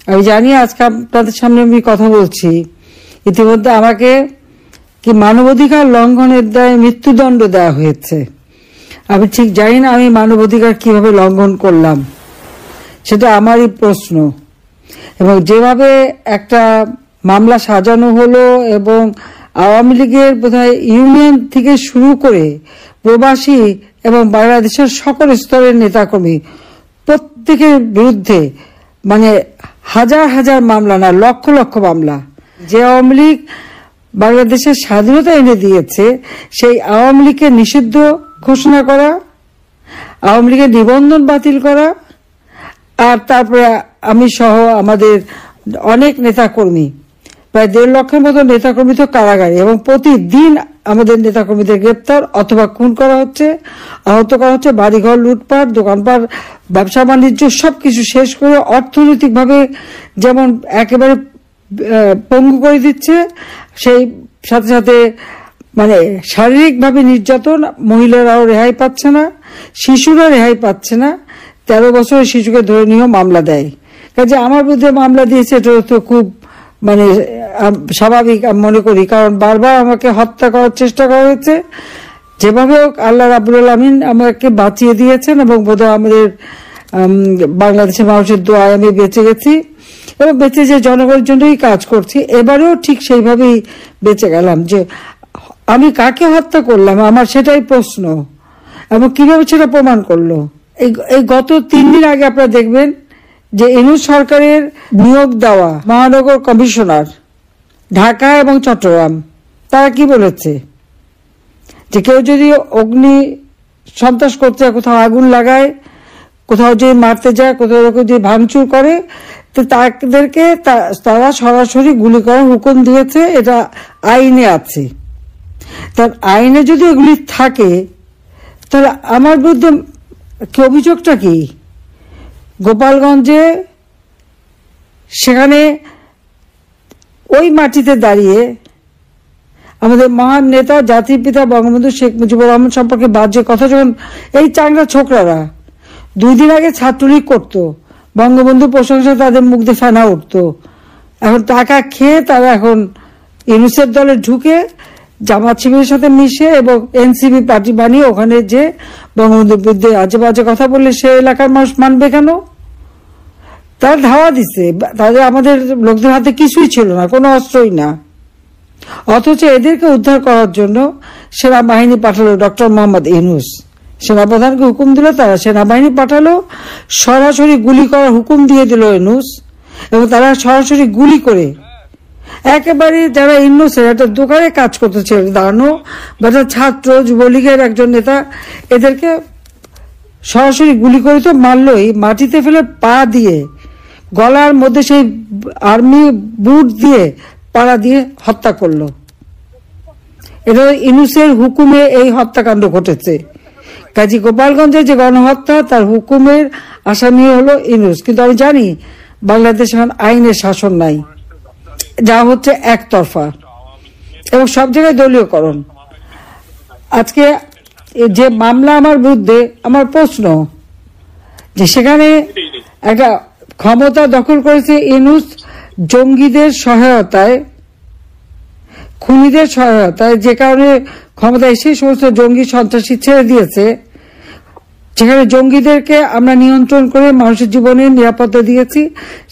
আমি জানি আজকে আপনাদের সামনে আমি কথা বলছি, ইতিমধ্যে আমাকে কি মানবাধিকার লঙ্ঘনের দায়ে মৃত্যুদণ্ড দেওয়া হয়েছে। আমি ঠিক জানি না আমি মানবাধিকার কিভাবে লঙ্ঘন করলাম, সেটা আমারই প্রশ্ন। এবং যেভাবে একটা মামলা সাজানো হলো এবং আওয়ামী লীগের বোধহয় ইউনিয়ন থেকে শুরু করে প্রবাসী এবং বাংলাদেশের সকল স্তরের নেতাকর্মী প্রত্যেকের বিরুদ্ধে মানে হাজার হাজার মামলা না লক্ষ লক্ষ মামলা। যে আওয়ামী লীগ বাংলাদেশের স্বাধীনতা এনে দিয়েছে সেই আওয়ামী লীগকে নিষিদ্ধ ঘোষণা করা, আওয়ামী লীগের নিবন্ধন বাতিল করা, আর তারপরে আমি সহ আমাদের অনেক নেতাকর্মী প্রায় 1.5 লক্ষের মতো নেতাকর্মী তো কারাগারে, এবং প্রতিদিন আমাদের নেতাকর্মীদের গ্রেপ্তার অথবা খুন করা হচ্ছে, আহত করা হচ্ছে, বাড়িঘর লুটপাট, দোকানপাট, ব্যবসা বাণিজ্য সবকিছু শেষ করে অর্থনৈতিকভাবে যেমন একেবারে পঙ্গু করে দিচ্ছে, সেই সাথে সাথে মানে শারীরিকভাবে নির্যাতন, মহিলারাও রেহাই পাচ্ছে না, শিশুরা রেহাই পাচ্ছে না। 13 বছরের শিশুকে ধরে নিয়েও মামলা দেয়। কাজে আমার বিরুদ্ধে মামলা দিয়েছে, এটা তো খুব মানে স্বাভাবিক আমি মনে করি, কারণ বারবার আমাকে হত্যা করার চেষ্টা করা হয়েছে। যেভাবে হোক আল্লাহ রাব্বুল আলামিন আমাকে বাঁচিয়ে দিয়েছেন এবং বোধহয় আমাদের বাংলাদেশের মানুষের দোয়ায় আমি বেঁচে গেছি এবং বেঁচে যে জনগণের জন্যই কাজ করছি। এবারেও ঠিক সেইভাবেই বেঁচে গেলাম। যে আমি কাকে হত্যা করলাম আমার সেটাই প্রশ্ন, এবং কিভাবে সেটা প্রমাণ করলো। এই গত 3 দিন আগে আপনারা দেখবেন যে ইউনূস সরকারের নিয়োগ দেওয়া মহানগর কমিশনার ঢাকা এবং চট্টগ্রাম, তারা কি বলেছে যে কেউ যদি অগ্নি সন্ত্রাস করতে কোথাও আগুন লাগায়, কোথাও যদি মারতে যায়, কোথাও যদি ভাঙচুর করে, তো তাদেরকে তারা সরাসরি গুলি করার হুকুম দিয়েছে। এটা আইনে আছে। তার আইনে যদি এগুলি থাকে তাহলে আমার বিরুদ্ধে কি অভিযোগটা কি? গোপালগঞ্জে সেখানে ওই মাটিতে দাঁড়িয়ে আমাদের মহান নেতা জাতির পিতা বঙ্গবন্ধু শেখ মুজিবুর রহমান সম্পর্কে বাজে কথা যখন এই চাংড়া ছোকরারা 2 দিন আগে ছাত্রলীগ করতো, বঙ্গবন্ধু প্রশংসায় তাদের মুখ দিয়ে ফেনা উঠতো, এখন টাকা খেয়ে তারা এখন ইউনূসের দলে ঢুকে জামাত শিবিরের সাথে মিশে এবং এনসিপি পার্টি বানিয়ে ওখানে যে বঙ্গবন্ধুর বিরুদ্ধে আজে বাজে কথা বললে সে এলাকার মানুষ মানবে কেন? তারা ধাওয়া দিচ্ছে, তাদের আমাদের লোকদের হাতে কিছুই ছিল না, কোনো অস্ত্রই না, অথচ এদেরকে উদ্ধার করার জন্য সেনাবাহিনী পাঠালো ডক্টর মোহাম্মদ ইউনূস। সেনাপ্রধানকে হুকুম দিল, তারা সেনাবাহিনী পাঠালো, সরাসরি গুলি করার হুকুম দিয়ে দিল ইউনূস, এবং তারা সরাসরি গুলি করে একেবারে যারা ইউনূসের একটা দোকানে কাজ করতেছে দাঁড়ানো বা ছাত্র যুবলীগের একজন নেতা, এদেরকে সরাসরি গুলি করে তো মারলই, মাটিতে ফেলে পা দিয়ে গলার মধ্যে সেই আর্মি বুট দিয়ে পাড়া দিয়ে হত্যা করলো। এটা ইউনূসের হুকুমে এই হত্যাকাণ্ড ঘটেছে। কাজী গোপালগঞ্জে যে গণহত্যা তার হুকুমের আসামি হলো ইউনূস। কিন্তু আমি জানি বাংলাদেশ এখন আইনের শাসন নাই, যা হচ্ছে একতরফা এবং সব জায়গায় দলীয়করণ। আজকে যে মামলা আমার বিরুদ্ধে, আমার প্রশ্ন যে সেখানে একটা ক্ষমতা দখল করেছে ইউনূস জঙ্গিদের সহায়তায়, খুনিদের সহায়তায়, যে কারণে ক্ষমতা এসে সমস্ত জঙ্গি সন্ত্রাসী ছেড়ে দিয়েছে। যেখানে জঙ্গিদেরকে আমরা নিয়ন্ত্রণ করে মানুষের জীবনের নিরাপত্তা দিয়েছি,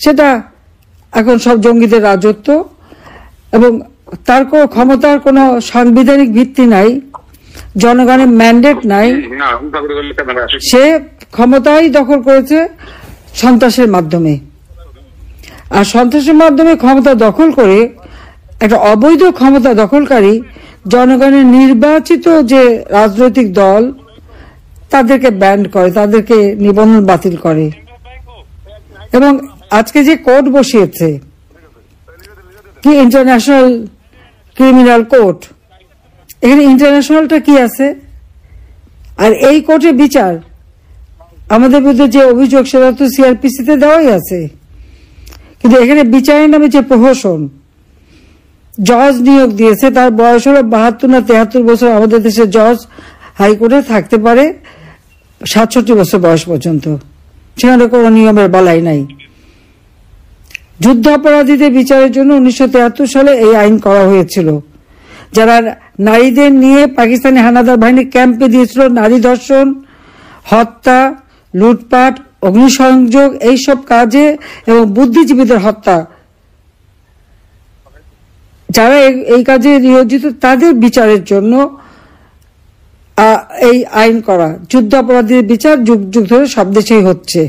সেটা এখন সব জঙ্গিদের রাজত্ব, এবং তার কোনো ক্ষমতার কোনো সাংবিধানিক ভিত্তি নাই, জনগণের ম্যান্ডেট নাই। সে ক্ষমতাই দখল করেছে সন্ত্রাসের মাধ্যমে, আর সন্ত্রাসের মাধ্যমে ক্ষমতা দখল করে একটা অবৈধ ক্ষমতা দখলকারী জনগণের নির্বাচিত যে রাজনৈতিক দল তাদেরকে ব্যান করে, তাদেরকে নিবন্ধন বাতিল করে। এবং আজকে যে কোর্ট বসিয়েছে কি ইন্টারন্যাশনাল ক্রিমিনাল কোর্ট, এখানে ইন্টারন্যাশনালটা কি আছে? আর এই কোর্টে বিচার আমাদের বিরুদ্ধে যে অভিযোগ সেটা তো সিআরপিসিতে দেওয়াই আছে, কিন্তু এখানে বিচারের নামে যে প্রহসন, জজ নিয়োগ দিয়েছে, তার বয়স হলো 72 না 73 বছর। আমাদের দেশের জজ হাইকোর্টে থাকতে পারে 67 বছর বয়স পর্যন্ত, সেখানে কোনো নিয়মের বালাই নাই। যুদ্ধাপরাধীদের বিচারের জন্য 1973 সালে এই আইন করা হয়েছিল। যারা নারীদের নিয়ে পাকিস্তানি হানাদার বাহিনী ক্যাম্পে দিয়েছিল নারী ধর্ষণ, হত্যা, লুটপাট, অগ্নিসংযোগ এইসব কাজে এবং বুদ্ধিজীবীদের হত্যা, যারা এই কাজে নিয়োজিত তাদের বিচারের জন্য এই আইন করা। যুদ্ধাপরাধীদের বিচার যুগ যুগ ধরে সব দেশেই হচ্ছে।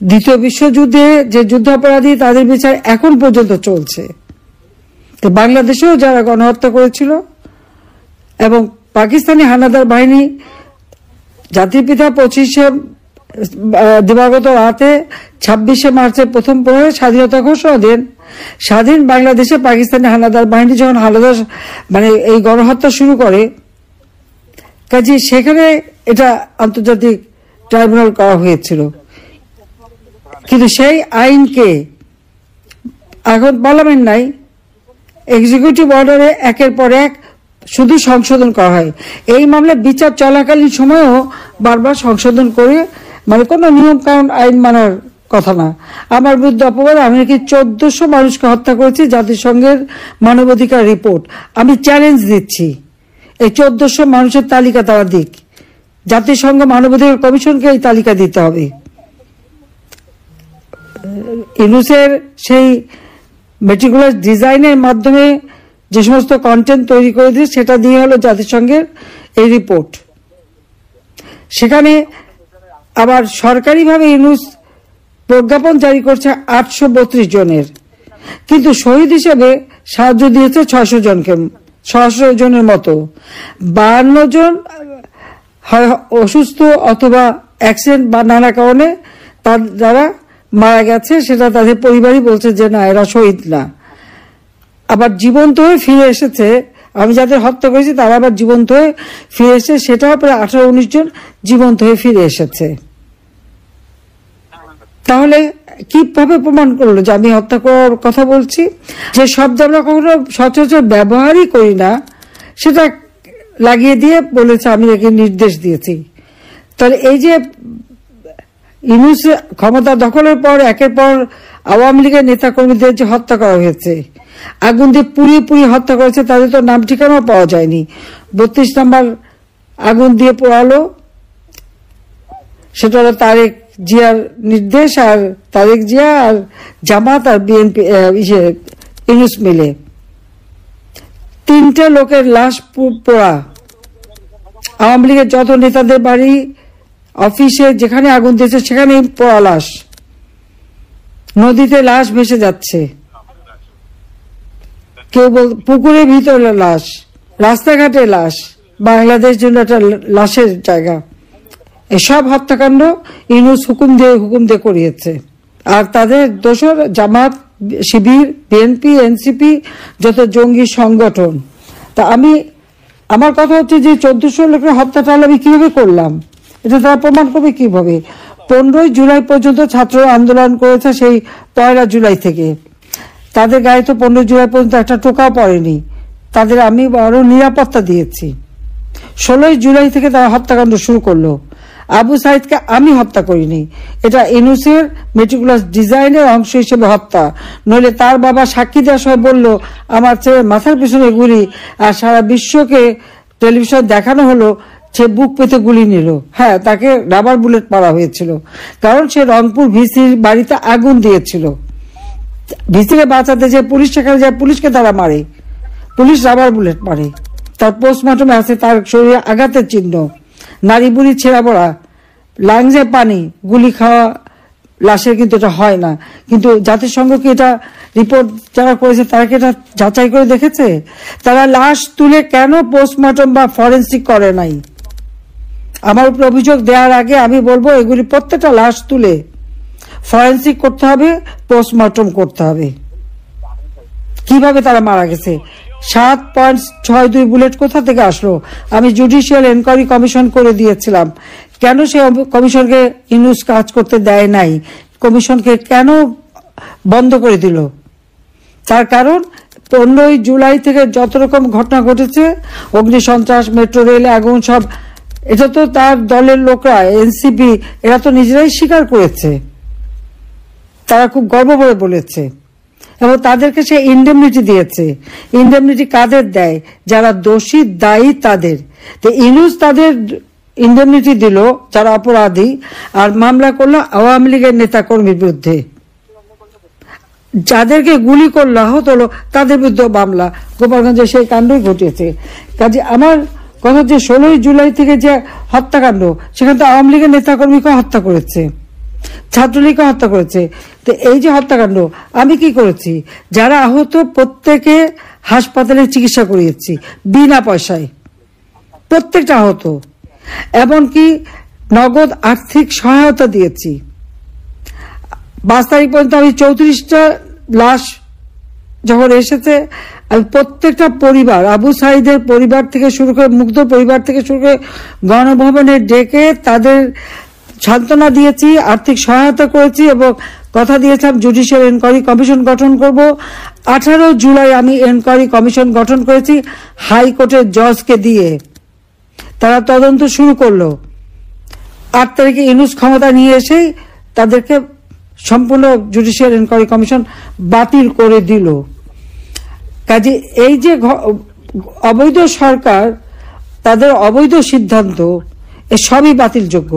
দ্বিতীয় বিশ্বযুদ্ধে যে যুদ্ধাপরাধী তাদের বিচার এখন পর্যন্ত চলছে। তো বাংলাদেশেও যারা গণহত্যা করেছিল এবং পাকিস্তানি হানাদার বাহিনী জাতির পিতা 25শে দিবাগত রাতে 26শে মার্চের প্রথম প্রহরে স্বাধীনতা ঘোষণা দেন। স্বাধীন বাংলাদেশে পাকিস্তানি হানাদার বাহিনী যখন এই গণহত্যা শুরু করে, কাজে সেখানে এটা আন্তর্জাতিক ট্রাইব্যুনাল করা হয়েছিল। কিন্তু সেই আইনকে এখন পার্লামেন্ট নাই, এক্সিকিউটিভ অর্ডারে একের পর এক শুধু সংশোধন করা হয়। এই মামলা বিচার চলাকালীন সময়েও বারবার সংশোধন করে, কোনো নিয়ম কানুন আইন মানার কথা না। আমার বিরুদ্ধে অপবাদ, আমি নাকি 1400 মানুষকে হত্যা করেছি, জাতিসংঘের মানবাধিকার রিপোর্ট। আমি চ্যালেঞ্জ দিচ্ছি এই 1400 মানুষের তালিকা তারা দিক। জাতিসংঘ মানবাধিকার কমিশনকে এই তালিকা দিতে হবে। ইউনুসের সেই মেটিকুলাস ডিজাইনের মাধ্যমে যে সমস্ত কন্টেন্ট তৈরি করে দিয়ে সেটা দিয়ে হলো জাতিসংঘের এই রিপোর্ট। সেখানে আবার সরকারিভাবে ইউনুস প্রজ্ঞাপন জারি করছে 832 জনের, কিন্তু শহীদ হিসেবে সাহায্য দিয়েছে 600 জনের মতো। 52 জন হয় অসুস্থ অথবা অ্যাক্সিডেন্ট বা নানা কারণে যারা মারা গেছে, সেটা তাদের পরিবারই বলছে যে না, এরা শহীদ না। আবার জীবন্ত হয়ে ফিরে এসেছে, আমি যাদের হত্যা করেছি তারা আবার জীবন্ত হয়ে ফিরে এসেছে, সেটাও প্রায় 18-19 জন জীবন্ত হয়ে ফিরে এসেছে। তাহলে কিভাবে প্রমাণ করলো যে আমি হত্যা করার কথা বলছি? যে শব্দ আমরা কখনো সচরাচর ব্যবহারই করি না, সেটা লাগিয়ে দিয়ে বলেছে আমি নাকি নির্দেশ দিয়েছি। তাহলে এই যে ইউনূস ক্ষমতা দখলের পর একের পর আওয়ামী লীগের নেতাকর্মীদের যে হত্যা করা হয়েছে, আগুন দিয়ে পুড়িয়ে হত্যা করেছে, তাদের তো নাম ঠিকানাও পাওয়া যায়নি। 32 নম্বর আগুন দিয়ে পোড়ালো, সেটা হলো তারেক জিয়ার নির্দেশ, আর তারেক জিয়া আর জামাত আর বিএনপি ইউনূস মিলে 3টে লোকের লাশ পোড়া। আওয়ামী লীগের যত নেতাদের বাড়ি, অফিসে যেখানে আগুন দিয়েছে সেখানে পোড়া লাশ, নদীতে লাশ ভেসে যাচ্ছে, কেউ পুকুরের ভিতরে লাশ, রাস্তাঘাটে লাশ। বাংলাদেশ জন্য একটা লাশের জায়গা। এসব হত্যাকাণ্ড ইউনূস হুকুম দিয়ে করিয়েছে। আর তাদের দোসর জামাত, শিবির, বিএনপি, এনসিপি, যত জঙ্গি সংগঠন। তা আমার কথা হচ্ছে যে 1400 লোকের হত্যাটা আমি কিভাবে করলাম, এটা তারা প্রমাণ করবে কিভাবে? 15 জুলাই পর্যন্ত ছাত্র আন্দোলন করেছে, সেই 1 জুলাই থেকে। তাদের গায়ে তো 15 জুলাই পর্যন্ত একটা টোকাও পড়েনি, তাদের আমি আরো নিরাপত্তা দিয়েছি। 16 জুলাই থেকে তারা হত্যাকাণ্ড শুরু করলো। আবু সাইদকে আমি হত্যা করিনি, এটা ইউনূসের মেটিকুলাস ডিজাইনের অংশ হিসেবে হত্যা। নইলে তার বাবা সাক্ষী দেওয়ার সময় বললো আমার ছেলে মাথার পিছনে গুলি, আর সারা বিশ্বকে টেলিভিশন দেখানো হলো সে বুক পেতে গুলি নিল। হ্যাঁ, তাকে রাবার বুলেট মারা হয়েছিল, কারণ সে রংপুর ভিসির বাড়িতে আগুন দিয়েছিল। ভিসিকে বাঁচাতে যে পুলিশ সেখানে যায়, পুলিশকে তারা মারে, পুলিশ রাবার বুলেট মারে। তার পোস্টমর্টমে আছে তার শরীরে আঘাতের চিহ্ন, নারী বুড়ি ছেঁড়া পড়া, লাংসে পানি, গুলি খাওয়া লাশের কিন্তু এটা হয় না। কিন্তু জাতিসংঘ কি এটা রিপোর্ট যারা করেছে তারা কি এটা যাচাই করে দেখেছে? তারা লাশ তুলে কেন পোস্টমর্টম বা ফরেন্সিক করে নাই? আমার উপর অভিযোগ দেওয়ার আগে আমি বলবো এগুলি প্রত্যেকটা লাশ তুলে ফরেন্সিক করতে হবে, পোস্টমর্টম করতে হবে। কিভাবে তারা মারা গেছে, 7.62 বুলেট কোথা থেকে আসলো? আমি জুডিশিয়াল এনকোয়ারি কমিশন করে দিয়েছিলাম, কেন সে কমিশনকে ইউনূস কাজ করতে দেয় নাই? কমিশনকে কেন বন্ধ করে দিল? তার কারণ 15 জুলাই থেকে যত রকম ঘটনা ঘটেছে, অগ্নিসন্ত্রাস, মেট্রো রেলে আগুন, সব এটা তো তার দলের লোকরা, এনসিপি, এরা তো নিজেরাই স্বীকার করেছে। তারা খুব গর্ব করে বলেছে এবং তাদেরকে সে ইন্ডেমনিটি দিয়েছে। ইন্ডেমনিটি কাদের দেয়? যারা দোষী, দায়ী তাদের। তো ইউনূস তাদের ইন্ডেমনিটি দিল যারা অপরাধী, আর মামলা করলো আওয়ামী লীগের নেতা কর্মীর বিরুদ্ধে। যাদেরকে গুলি করলো, আহত হলো, তাদের বিরুদ্ধে মামলা। গোপালগঞ্জে সেই কাণ্ডই ঘটিয়েছে। কাজে আমার কথা যে 16 জুলাই থেকে যে হত্যাকাণ্ড, সেখানে তো আওয়ামী লীগের নেতাকর্মীকে হত্যা করেছে, ছাত্রলীগকে হত্যা করেছে। তো এই যে হত্যাকাণ্ড, আমি কি করেছি? যারা আহত প্রত্যেকে হাসপাতালে চিকিৎসা করিয়েছি বিনা পয়সায়, প্রত্যেকটা আহত। এমনকি নগদ আর্থিক সহায়তা দিয়েছি। 5 তারিখ পর্যন্ত আমি 34টা লাশ যখন এসেছে, আমি প্রত্যেকটা পরিবার, আবু সাঈদের পরিবার থেকে শুরু করে, মুগ্ধ পরিবার থেকে শুরু করে, গণভবনে ডেকে তাদের সান্ত্বনা দিয়েছি, আর্থিক সহায়তা করেছি এবং কথা দিয়েছিলাম জুডিশিয়াল এনকোয়ারি কমিশন গঠন করব। 18 জুলাই আমি এনকোয়ারি কমিশন গঠন করেছি হাইকোর্টের জজকে দিয়ে। তারা তদন্ত শুরু করলো। 8 তারিখে ইউনূস ক্ষমতা নিয়ে এসেই তাদেরকে সম্পূর্ণ জুডিশিয়াল এনকোয়ারি কমিশন বাতিল করে দিল। কাজে এই যে অবৈধ সরকার, তাদের অবৈধ সিদ্ধান্ত, এ সবই বাতিলযোগ্য,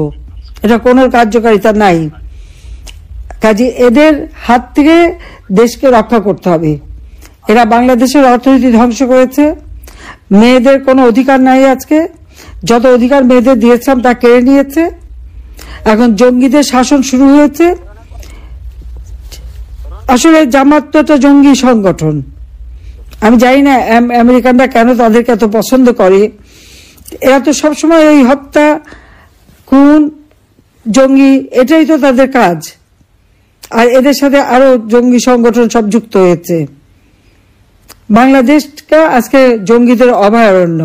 এটা কোনো কার্যকারিতা নাই। কাজে এদের হাত থেকে দেশকে রক্ষা করতে হবে। এরা বাংলাদেশের অর্থনীতি ধ্বংস করেছে। মেয়েদের কোনো অধিকার নাই। আজকে যত অধিকার মেয়েদের দিয়েছিলাম তা কেড়ে নিয়েছে। এখন জঙ্গিদের শাসন শুরু হয়েছে। আসলে জামাত তো একটা জঙ্গি সংগঠন। আমি জানি না আমেরিকানরা কেন তাদেরকে এত পছন্দ করে। এরা তো সবসময় এই হত্যা, খুন, জঙ্গি, এটাই তো তাদের কাজ। আর এদের সাথে আরো জঙ্গি সংগঠন সব যুক্ত হয়েছে। বাংলাদেশকে আজকে জঙ্গিদের অভয়ারণ্য।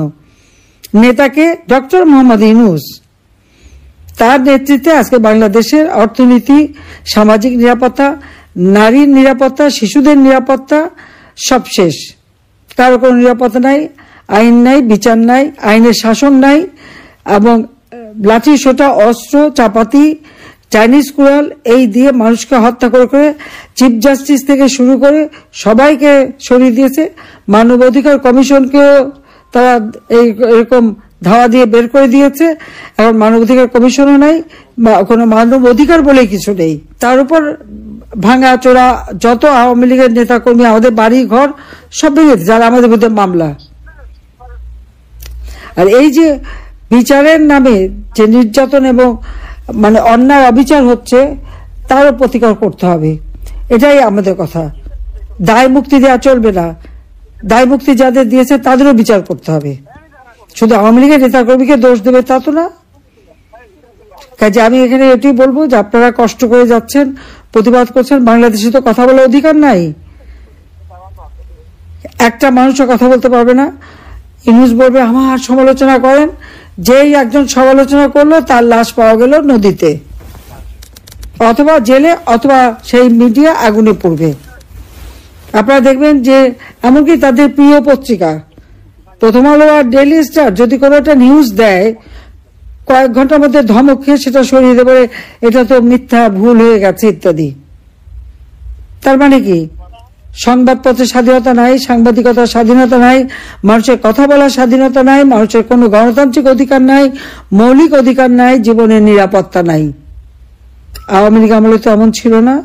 নেতাকে ডক্টর মোহাম্মদ ইউনূস, তার নেতৃত্বে আজকে বাংলাদেশের অর্থনীতি, সামাজিক নিরাপত্তা, নারীর নিরাপত্তা, শিশুদের নিরাপত্তা সব শেষ। কারো কোনো নিরাপত্তা নাই, আইন নাই, বিচার নাই, আইনের শাসন নাই এবং লাঠি সোটা, অস্ত্র, চাপাতি, চাইনিজ কুড়াল এই দিয়ে মানুষকে হত্যা করে করে চিফ জাস্টিস থেকে শুরু করে সবাইকে সরিয়ে দিয়েছে। মানবাধিকার কমিশনকেও তারা এরকম ধাওয়া দিয়ে বের করে দিয়েছে। এখন মানবাধিকার কমিশনও নাই, কোনো মানব অধিকার বলে কিছু নেই। তার উপর ভাঙা চোরা যত আওয়ামী লীগের নেতা কর্মী, আমাদের বাড়ি ঘর সব ভেঙে দিচ্ছে, যারা আমাদের বিরুদ্ধে মামলা। আর এই যে বিচারের নামে যে নির্যাতন এবং মানে অন্যায় অবিচার হচ্ছে, তারও প্রতিকার করতে হবে। এটাই আমাদের কথা। দায় মুক্তি দেওয়া চলবে না। দায় মুক্তি যাদের দিয়েছে তাদেরও বিচার করতে হবে। শুধু আওয়ামী লীগের নেতাকর্মীকে দোষ দেবে তা তো না। কাজে আমি এখানে এটাই বলবো যে আপনারা কষ্ট করে যাচ্ছেন, প্রতিবাদ করছেন। বাংলাদেশে তো কথা বলার অধিকার নাই। একটা মানুষও কথা বলতে পারবে না। ইউনূস বলবে আমার সমালোচনা করেন, যেই একজন সমালোচনা করলো তার লাশ পাওয়া গেল নদীতে, অথবা জেলে, অথবা সেই মিডিয়া আগুনে পড়বে। আপনারা দেখবেন যে এমনকি তাদের প্রিয় পত্রিকা প্রথম আলো আর ডেইলি স্টার যদি কোনো একটা নিউজ দেয়, কয়েক ঘন্টার মধ্যে ধমক খেয়ে সেটা সরিয়ে দেবে, এটা তো মিথ্যা, ভুল হয়ে গেছে ইত্যাদি। তার মানে কি? সংবাদপত্রের স্বাধীনতা নাই, সাংবাদিকতার স্বাধীনতা নাই, মানুষের কথা বলার স্বাধীনতা নাই, মানুষের কোনো গণতান্ত্রিক অধিকার নাই, মৌলিক অধিকার নাই, জীবনের নিরাপত্তা নাই। আওয়ামী লীগ আমলে তো এমন ছিল না।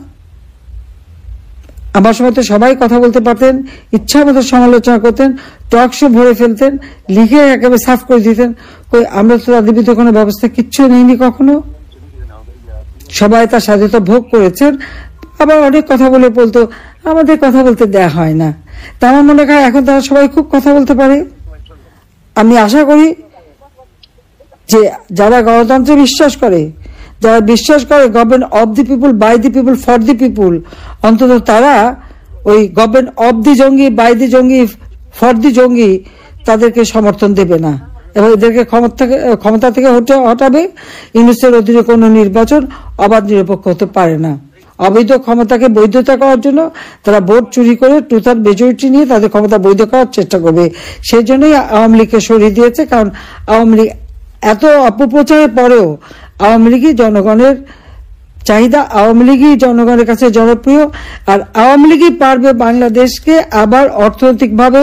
আমার সময় তো সবাই কথা বলতে পারতেন, ইচ্ছা মতো সমালোচনা করতেন, টক শো ভরে ফেলতেন, লিখে একেবারে সাফ করে দিতেন। আমরা তো তাদের বিরুদ্ধে কোনো ব্যবস্থা কিচ্ছু নেইনি কখনো। সবাই তার স্বাধীনতা ভোগ করেছেন। আবার অনেক কথা বলে বলতো আমাদের কথা বলতে দেয়া হয় না। তা আমার মনে হয় এখন তারা সবাই খুব কথা বলতে পারে। আমি আশা করি যে যারা গণতন্ত্রে বিশ্বাস করে, যারা বিশ্বাস করে government of the people, by the people, for the people, অন্তত তারা ওই গভর্নমেন্ট অব দি জঙ্গি, বাই দি জঙ্গি, ফর দি জঙ্গি তাদেরকে সমর্থন দেবে না এবং এদেরকে ক্ষমতা থেকে হটাবে। ইউনূসের অধীনে কোনো নির্বাচন অবাধ নিরপেক্ষ হতে পারে না। অবৈধ ক্ষমতাকে বৈধতা করার জন্য তারা ভোট চুরি করে টু-থার্ড মেজরিটি নিয়ে তাদের ক্ষমতা বৈধ করার চেষ্টা করবে। সেই জন্যই আওয়ামী লীগকে সরিয়ে দিয়েছে। কারণ আওয়ামী লীগ এত অপপ্রচারের পরেও আওয়ামী লীগই জনগণের চাহিদা আওয়ামী লীগই জনগণের কাছে জনপ্রিয়, আর আওয়ামী লীগই পারবে বাংলাদেশকে আবার অর্থনৈতিকভাবে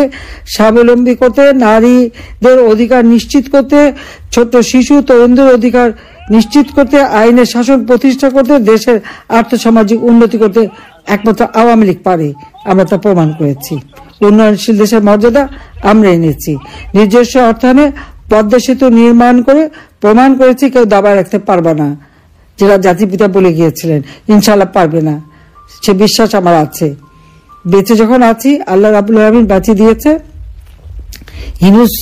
স্বাবলম্বী করতে, নারীদের অধিকার নিশ্চিত করতে, ছোট শিশু তরুণদের অধিকার নিশ্চিত করতে, আইনের শাসন প্রতিষ্ঠা করতে, দেশের আর্থসামাজিক উন্নতি করতে একমাত্র আওয়ামী লীগ পারে। আমরা তা প্রমাণ করেছি। উন্নয়নশীল দেশের মর্যাদা আমরা এনেছি। নিজস্ব অর্থায়নে পদ্মা সেতু নির্মাণ করে প্রমাণ করেছি কেউ দাবায় রাখতে পারবে না, যেটা জাতিপিতা বলে গিয়েছিলেন। ইনশাআল্লাহ পারবে না, সে বিশ্বাস আমার আছে। বেঁচে যখন আছি, আল্লাহ রাব্বুল আলামিন বাঁচিয়ে দিয়েছে। হিনুস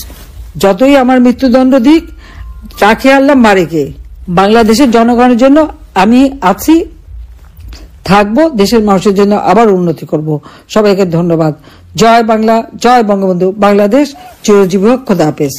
যতই আমার মৃত্যুদণ্ড দিক, রাখে আল্লাহ মারে কে। বাংলাদেশের জনগণের জন্য আমি আছি, থাকবো, দেশের মানুষের জন্য আবার উন্নতি করব। সবাইকে ধন্যবাদ। জয় বাংলা, জয় বঙ্গবন্ধু। বাংলাদেশ চিরজীবী হোক। খোদা হাফেজ।